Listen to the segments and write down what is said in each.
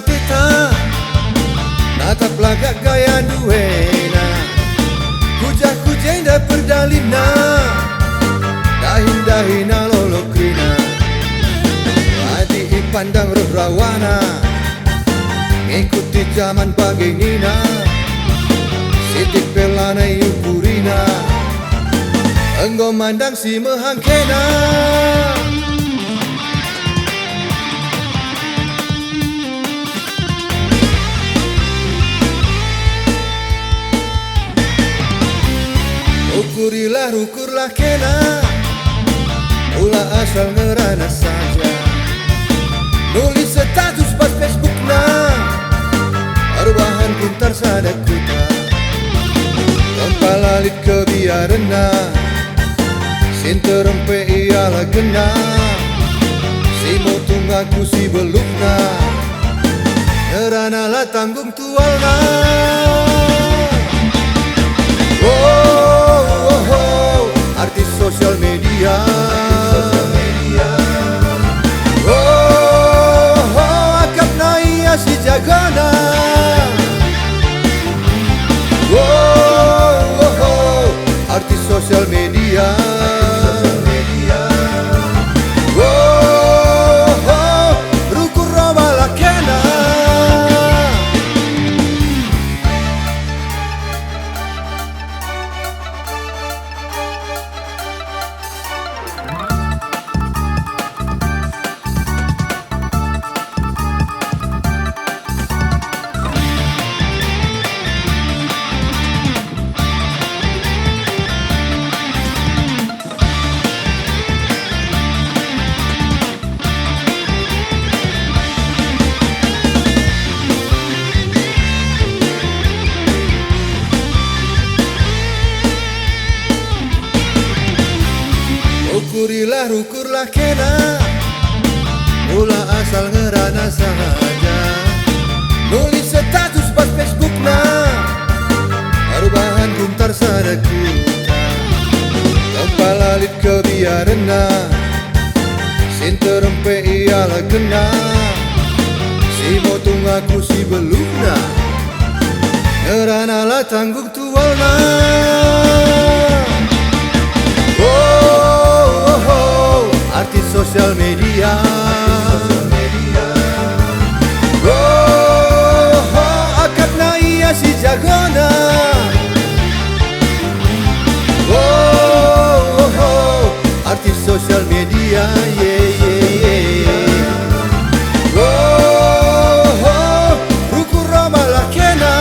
mateta natap lagak gaya duena kujah kujenda perdalina dahin-dahina lolokrina hati pandang rawana ngikuti zaman pagengina sitik pelana yukurina enggo mandang si mehangkena ukurilah ukurlah kena ulah asal ngerana saja nulis status pas Facebook na arwahan pintar sadar kita tempalalit kebiarena sinterempe ialah gena si motung aku si belukna ngerana lah tanggung tualna artis sosial media akap naya si jagana artis sosial media rukur roba lakena ukurilah ukurlah kena ulah asal ngerana saja nulis status pas Facebook na arubahan guntar sadakuta tempalalit kebiarena sinterempe ialah gena si motung aku si belukna ngerana lah tanggung tualna artis sosial media akap naya si jagona artis sosial media rukur rama lakena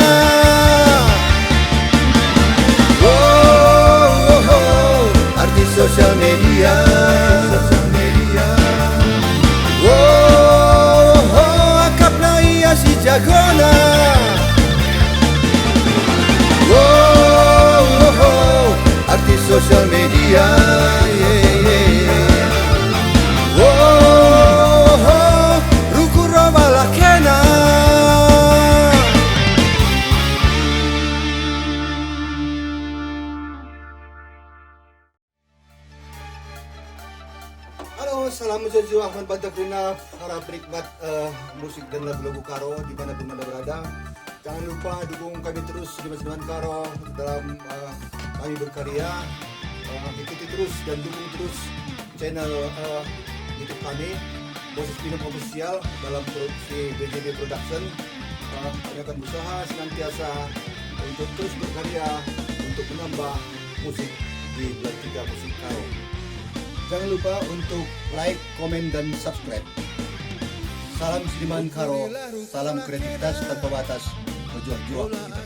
artis sosial media si jagona artis sosial media ruku roba lakena halo, salam sejahtera Ahmad Bantafrina, para penikmat musik dan lagu-lagu Karo dimanapun Anda berada. Jangan lupa dukung kami terus di Mas Karo dalam kami berkarya. Ikuti terus dan dukung terus channel YouTube kami, Boses Film Official, dalam produksi BJB Production. Kami akan berusaha senantiasa untuk terus berkarya untuk menambah musik di Belantika Musik Karo. Jangan lupa untuk like, komen, dan subscribe. Salam Seniman Karo, salam kreativitas tanpa batas, berjuang-juang kita.